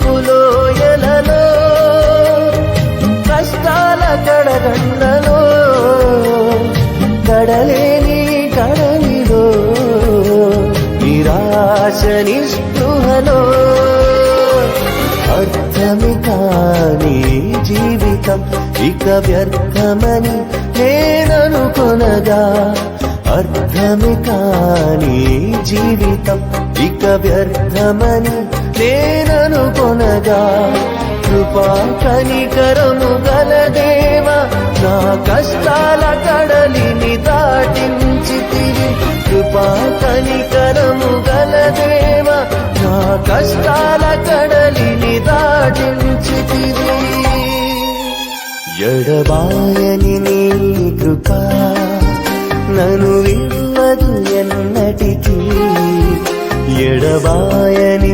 శోకపులోయలలో కష్టాల కడగండ్లలో కడలేని కడలిలో నిరాశ నిస్పృహలో అర్థమి కాని జీవితం ఇక వ్యర్థమని నేననుకొనగా అర్థమి కాని జీవితం ఇక వ్యర్థమని నేననుకొనగా కృపా కనికరము గల దేవా నా కష్టాల కడలిని దాటించితివి కృపా కనికరము గల దేవా నా కష్టాల కడలిని దాటించితివి ఎడబాయని నీ కృప నన్ను విడువదు ఎన్నటికీ ఎడబాయని